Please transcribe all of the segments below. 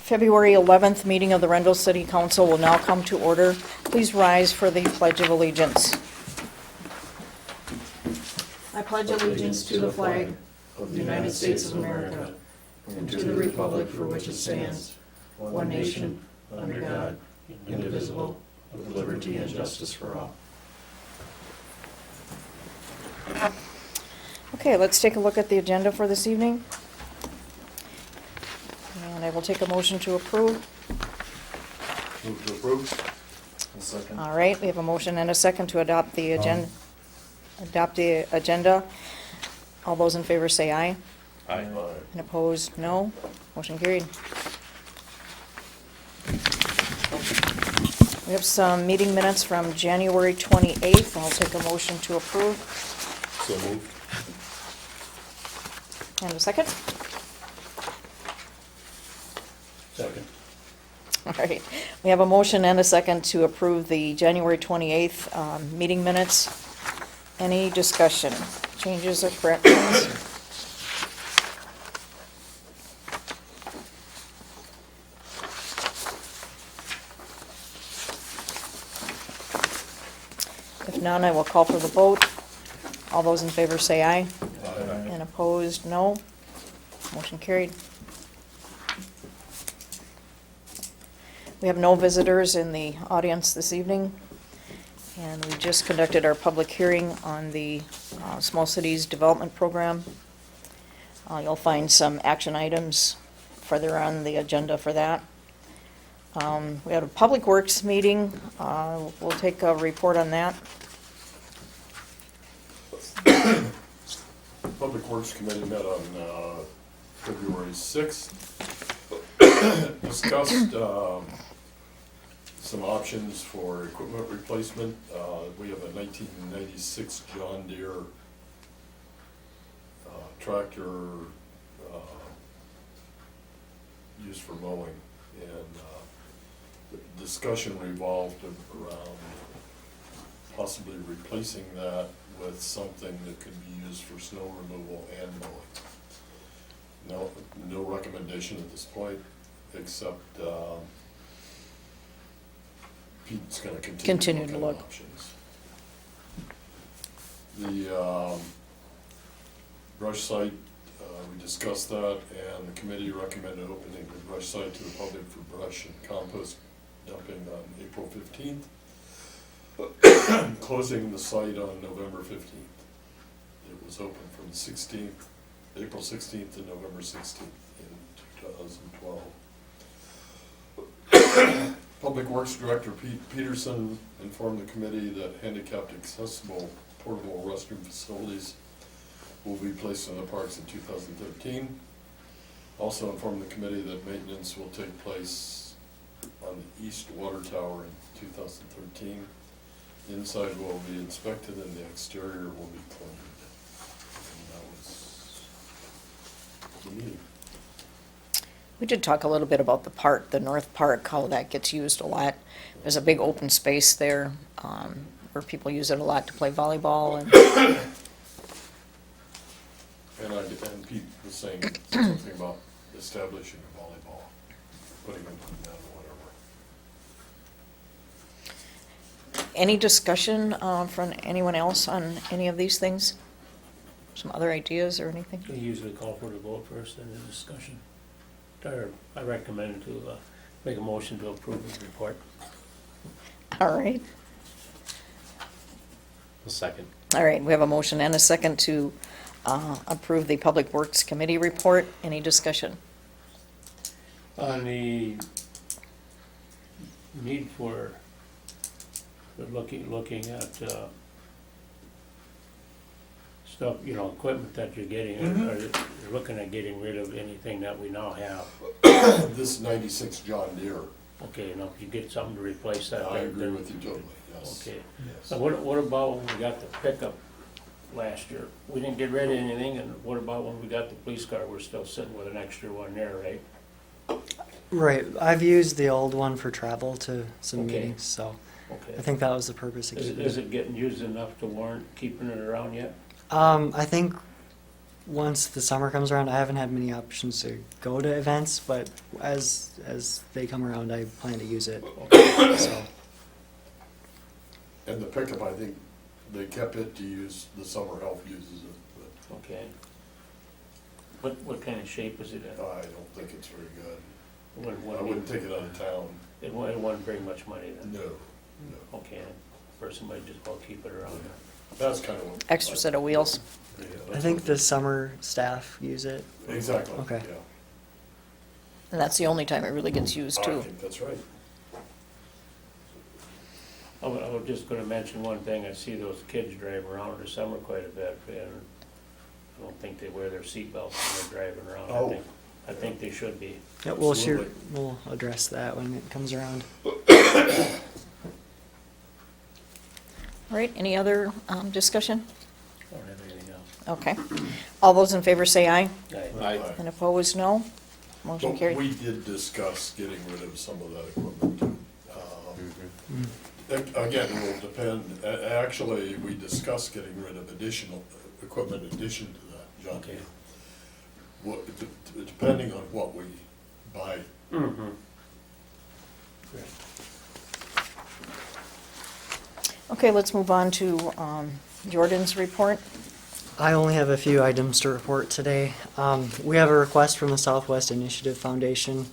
February 11th meeting of the Renville City Council will now come to order. Please rise for the Pledge of Allegiance. I pledge allegiance to the flag of the United States of America and to the republic for which it stands, one nation, under God, indivisible, with liberty and justice for all. Okay, let's take a look at the agenda for this evening. And I will take a motion to approve. Move to approve. A second. All right, we have a motion and a second to adopt the agenda. All those in favor say aye. Aye. And opposed, no. Motion carried. We have some meeting minutes from January 28th. I'll take a motion to approve. So moved. And a second. Second. All right, we have a motion and a second to approve the January 28th meeting minutes. Any discussion, changes or corrections? If none, I will call for the vote. All those in favor say aye. Aye. And opposed, no. Motion carried. We have no visitors in the audience this evening, and we just conducted our public hearing on the Small Cities Development Program. You'll find some action items further on the agenda for that. We had a Public Works meeting. We'll take a report on that. Public Works Committee met on February 6th. Discussed some options for equipment replacement. We have a 1996 John Deere tractor used for mowing, and the discussion revolved around possibly replacing that with something that could be used for snow removal and mowing. No recommendation at this point, except Pete's gonna continue to look at options. The brush site, we discussed that, and the committee recommended opening the brush site to the public for brush and compost dumping on April 15th. Closing the site on November 15th. It was open from April 16th to November 16th in 2012. Public Works Director Pete Peterson informed the committee that handicapped accessible portable restroom facilities will be placed in the parks in 2013. Also informed the committee that maintenance will take place on the east water tower in 2013. The inside will be inspected and the exterior will be cleaned. And that was the meeting. We did talk a little bit about the park, the North Park, how that gets used a lot. There's a big open space there where people use it a lot to play volleyball. And Pete was saying something about establishing a volleyball, putting them down or whatever. Any discussion from anyone else on any of these things? Some other ideas or anything? We usually call for the vote first, then the discussion. I recommend to make a motion to approve the report. All right. A second. All right, we have a motion and a second to approve the Public Works Committee report. Any discussion? On the need for looking at stuff, equipment that you're getting, or you're looking at getting rid of anything that we now have. This 96 John Deere. Okay, if you get something to replace that. I agree with you totally, yes. Okay. Yes. So what about when we got the pickup last year? We didn't get rid of anything, and what about when we got the police car? We're still sitting with an extra one there, right? Right. I've used the old one for travel to some Okay. meetings, so Okay. I think that was the purpose of keeping Is it. it getting used enough to warrant keeping it around yet? I think once the summer comes around, I haven't had many options to go to events, but as they come around, I plan to use it. So, And the pickup, I think they kept it to use, the summer help uses it, but Okay. What kind of shape is it in? I don't think it's very good. Wouldn't- I wouldn't take it out of town. It wouldn't bring much money then? No, no. Okay, person might just well keep it around there. That's kind of what. Extra set of wheels. Yeah, I that's think what- the summer staff use it. Exactly, Okay. yeah. And that's the only time it really gets used I too. think that's right. I was just gonna mention one thing, I see those kids drive around in the summer quite a bit, and I don't think they wear their seatbelts when they're driving around. Oh. I think they should be. Yeah, Absolutely. we'll address that when it comes around. All right, any other discussion? I don't have anything else. Okay. All those in favor say aye, Aye. and opposed, no. Motion But carried. we did discuss getting rid of some of that equipment too. Again, it will depend, actually, we discussed getting rid of additional equipment in addition to that, John. Okay. Depending on what we buy. Mm-hmm. Okay, let's move on to Jordan's report. I only have a few items to report today. We have a request from the Southwest Initiative Foundation.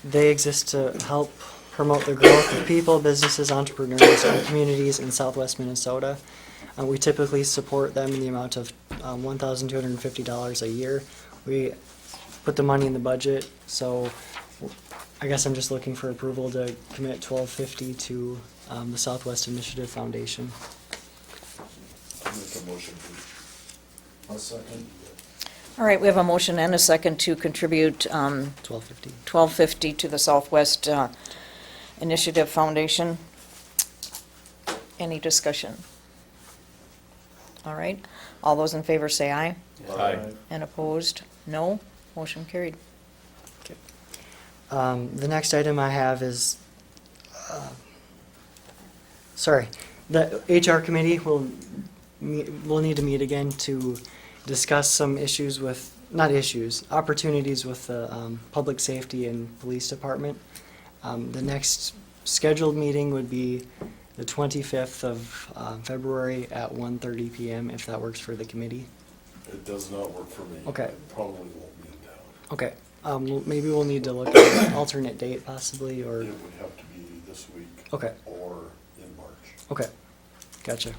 They exist to help promote the growth of people, businesses, entrepreneurs, and communities in Southwest Minnesota. We typically support them in the amount of $1,250 a year. We put the money in the budget, so I guess I'm just looking for approval to commit $1,250 to the Southwest Initiative Foundation. I'll make a motion, please. A second. All right, we have a motion and a second to contribute $1,250. $1,250 to the Southwest Initiative Foundation. Any discussion? All right, all those in favor say aye, Aye. and opposed, no. Motion carried. The next item I have is, sorry, the HR committee will need to meet again to discuss some issues with, not issues, opportunities with the public safety and police department. The next scheduled meeting would be the 25th of February at 1:30 p.m. if that works for the committee. It does not work for me. Okay. I probably won't be in town. Okay, maybe we'll need to look at an alternate date possibly, or, It would have to be this week. Okay. Or in March. okay, gotcha.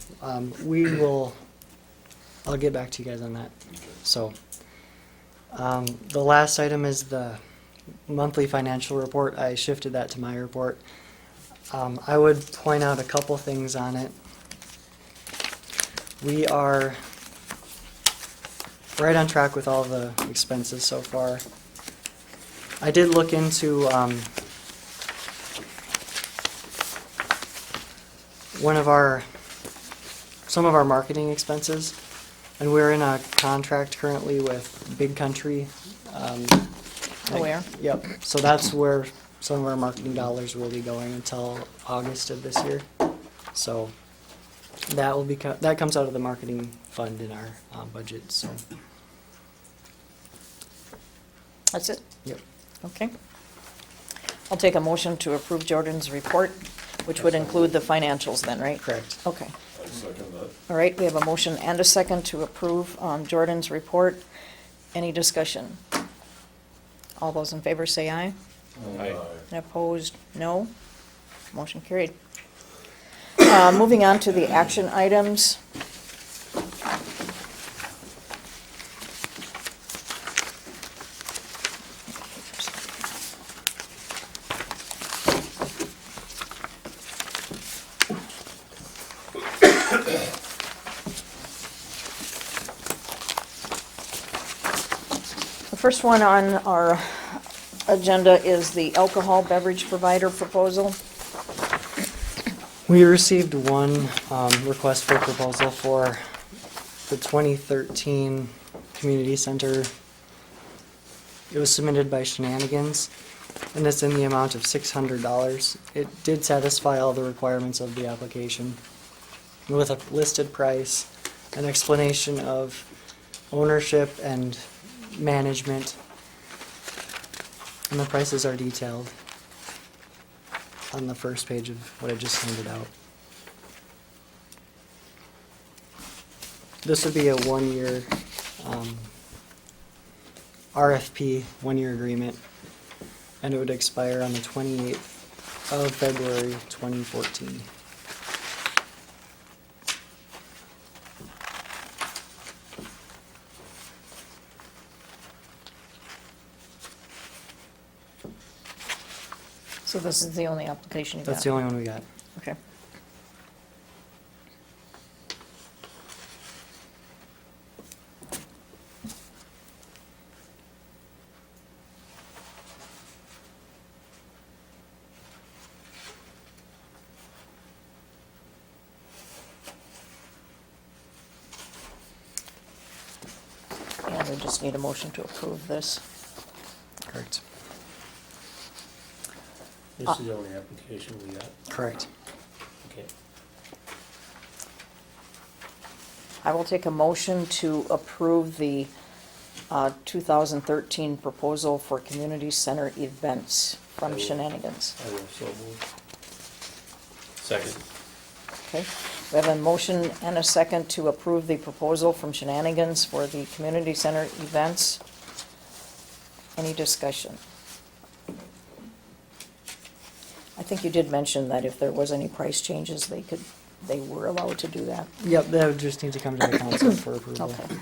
I'll get back to you guys on that. Okay. So, the last item is the monthly financial report. I shifted that to my report. I would point out a couple things on it. We are right on track with all the expenses so far. I did look into, some of our marketing expenses, and we're in a contract currently with Big Country. Aware. Yep, so that's where some of our marketing dollars will be going until August of this year. So that will be, that comes out of the marketing fund in our budget, so, That's it? yep. Okay. I'll take a motion to approve Jordan's report, which would include the financials then, right? Correct. Okay. I second that. All right, we have a motion and a second to approve Jordan's report. Any discussion? All those in favor say aye. Aye. And opposed, no. Motion carried. Moving on to the action items. The first one on our agenda is the alcohol beverage provider proposal. We received one request for proposal for the 2013 community center. It was submitted by Shenanigans, and it's in the amount of $600. It did satisfy all the requirements of the application with a listed price, an explanation of ownership and management. And the prices are detailed on the first page of what I just handed out. This would be a one-year RFP, one-year agreement, and it would expire on the 28th of February 2014. So this is the only application you got? That's the only one we got. Okay. And we just need a motion to approve this. Correct. This is the only application we got, Correct. okay. I will take a motion to approve the 2013 proposal for community center events from Shenanigans. I will so move. Second. Okay, we have a motion and a second to approve the proposal from Shenanigans for the community center events. Any discussion? I think you did mention that if there was any price changes, they were allowed to do that. Yep, that would just need to come to the council for approval. Okay,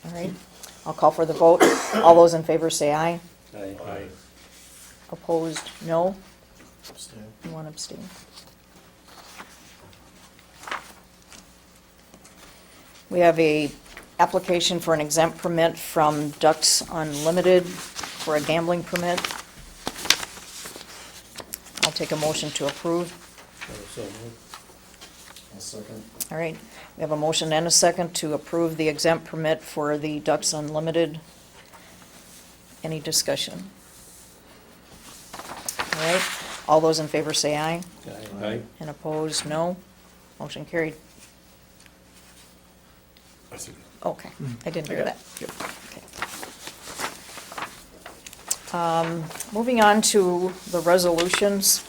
all right. I'll call for the vote. All those in favor say aye. Aye. Opposed, no. Abstain. One abstain. We have a application for an exempt permit from Ducks Unlimited for a gambling permit. I'll take a motion to approve. I will so move. I'll second. All right, we have a motion and a second to approve the exempt permit for the Ducks Unlimited. Any discussion? All right, all those in favor say aye. Aye. And opposed, no. Motion carried. I see. Okay, I didn't hear that. Okay. Moving on to the resolutions.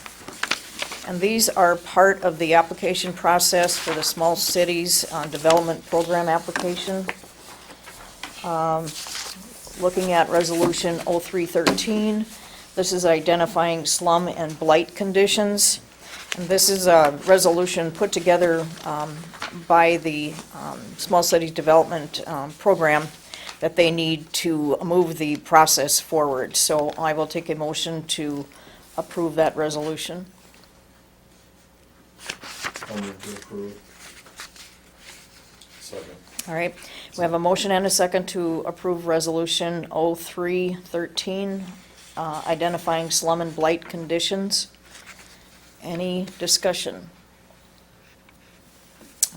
And these are part of the application process for the Small Cities Development Program application. Looking at Resolution 0313, this is identifying slum and blight conditions. And this is a resolution put together by the Small Cities Development Program that they need to move the process forward. So I will take a motion to approve that resolution. I'll move to approve. Second. All right, we have a motion and a second to approve Resolution 0313, identifying slum and blight conditions. Any discussion?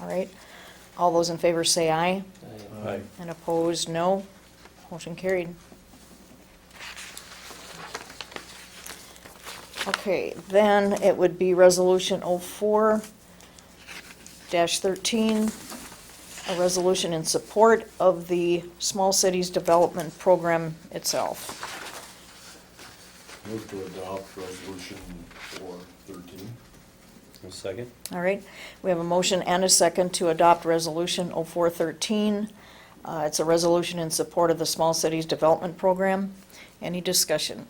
All right, all those in favor say aye, Aye. and opposed, no. Motion carried. Okay, then it would be Resolution 04-13, a resolution in support of the Small Cities Development Program itself. Move to adopt resolution 413. A second. All right, we have a motion and a second to adopt Resolution 0413. It's a resolution in support of the Small Cities Development Program. Any discussion?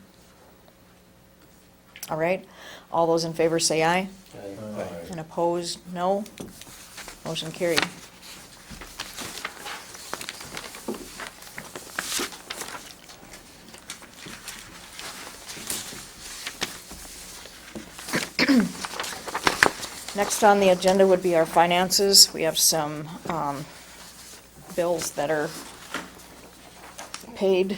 All right, all those in favor say aye, Aye. and opposed, no. Motion carried. Next on the agenda would be our finances. We have some bills that are paid.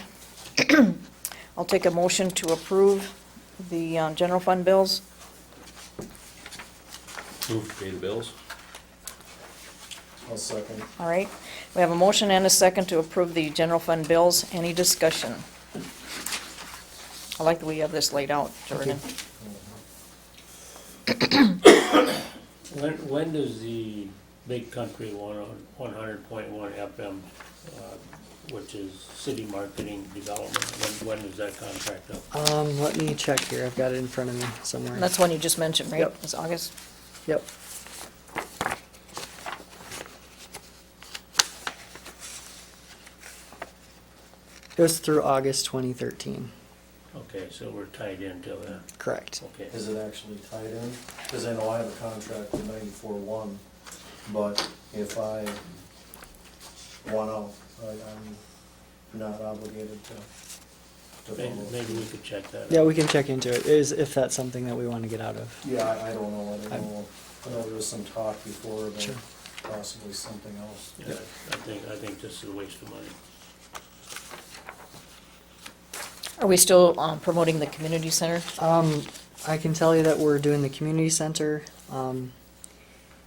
I'll take a motion to approve the general fund bills. Move to pay the bills. I'll second. All right, we have a motion and a second to approve the general fund bills. Any discussion? I like the way you have this laid out, Jordan. When does the Big Country 100.1 FM, which is city marketing development. When is that contract up? Let me check here. I've got it in front of me somewhere. And that's one you just mentioned, right? Yep. It's August? Yep. It was through August 2013. Okay, so we're tied in till then. Correct. Okay. Is it actually tied in? Because I know I have a contract with 94.1, but if I want out, I'm not obligated to follow. Maybe we could check that out. Yeah, we can check into it, is if that's something that we want to get out of. Yeah, I don't know, I know there was some talk before about Sure. possibly something else. Yeah, I think this is a waste of money. Are we still promoting the community center? I can tell you that we're doing the community center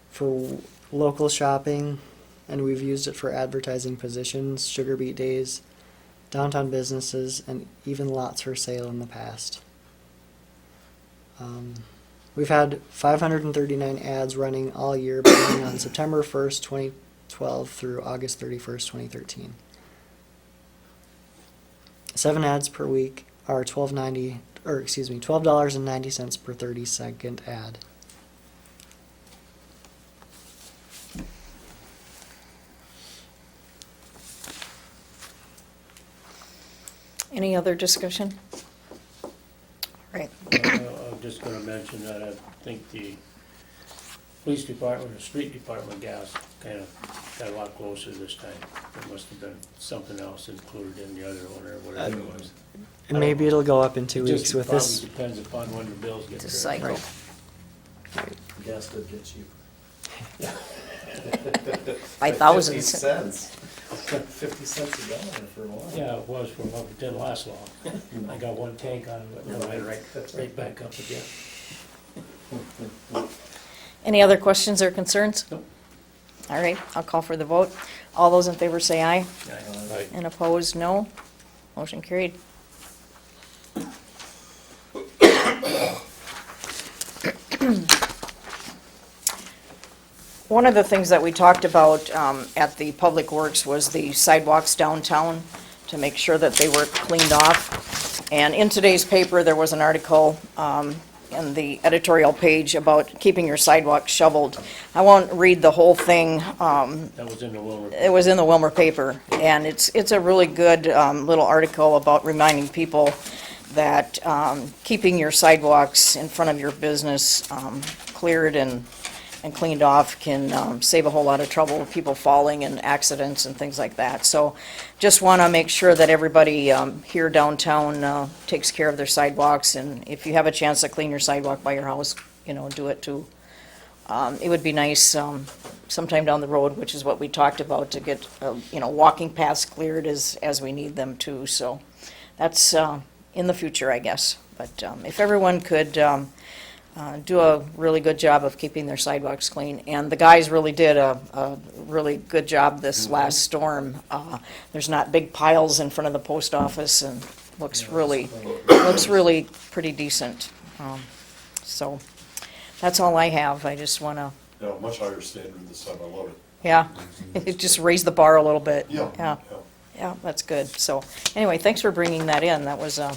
for local shopping, and we've used it for advertising positions, sugar beet days, downtown businesses, and even lots for sale in the past. We've had 539 ads running all year, beginning on September 1st, 2012 through August 31st, 2013. 7 ads per week are $12.90 per 30-second ad. Any other discussion? Right. I'm just gonna mention that I think the police department, or street department gas kind of got a lot closer this time. There must have been something else included in the other one or whatever it was. And maybe it'll go up in 2 weeks Just with probably this. depends upon when the bills get It's a there. cycle. Gas did get cheaper. By thousands. 50 cents. 50 cents a gallon for a while. Yeah, it was for a while, but it didn't last long. I got one tank out of it, and I right back up again. Any other questions or concerns? Nope. All right, I'll call for the vote. All those in favor say aye, Aye. and opposed, no. Motion carried. One of the things that we talked about at the Public Works was the sidewalks downtown, to make sure that they were cleaned off. And in today's paper, there was an article in the editorial page about keeping your sidewalks shoveled. I won't read the whole thing. That was in the Wilmer. It was in the Wilmer paper, and it's a really good little article about reminding people that keeping your sidewalks in front of your business cleared and cleaned off can save a whole lot of trouble with people falling and accidents and things like that. So just want to make sure that everybody here downtown takes care of their sidewalks, and if you have a chance to clean your sidewalk by your house, do it too. It would be nice sometime down the road, which is what we talked about, to get, walking paths cleared as we need them to. So that's in the future, I guess. But if everyone could do a really good job of keeping their sidewalks clean. And the guys really did a really good job this last storm. There's not big piles in front of the post office, and looks really pretty decent. So that's all I have. I just want to, Yeah, much higher standard this time, I love it. yeah, it just raised the bar a little bit. Yeah. Yeah, that's good. So anyway, thanks for bringing that in. That was a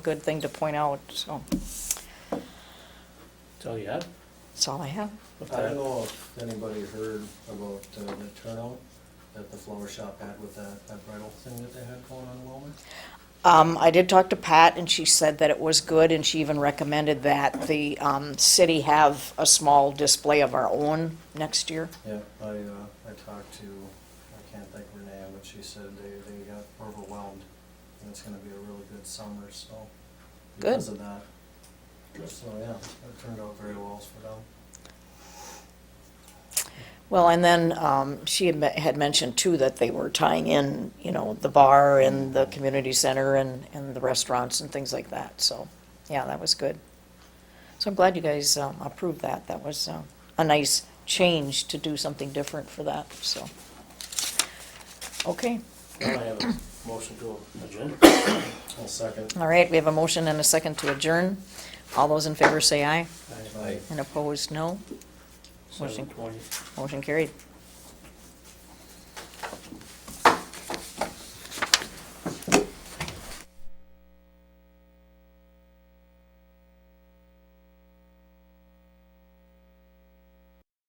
good thing to point out, so That's all you had? that's all I have. With I that? don't know if anybody heard about the turnout that the flower shop had with that bridal thing that they had going on in Wilmer. I did talk to Pat, and she said that it was good, and she even recommended that the city have a small display of our own next year. Yeah, I talked to, I can't think of her name, but she said they got overwhelmed. And it's gonna be a really good summer, so. Good. Because of that. So, yeah, it turned out very well for them. Well, and then she had mentioned too that they were tying in, the bar and the community center and the restaurants and things like that. So, yeah, that was good. So I'm glad you guys approved that. That was a nice change to do something different for that, so. Okay, Well, I have a motion to adjourn. I'll second. all right, we have a motion and a second to adjourn. All those in favor say aye, Aye. and opposed, no. Motion- 7:20. Motion carried.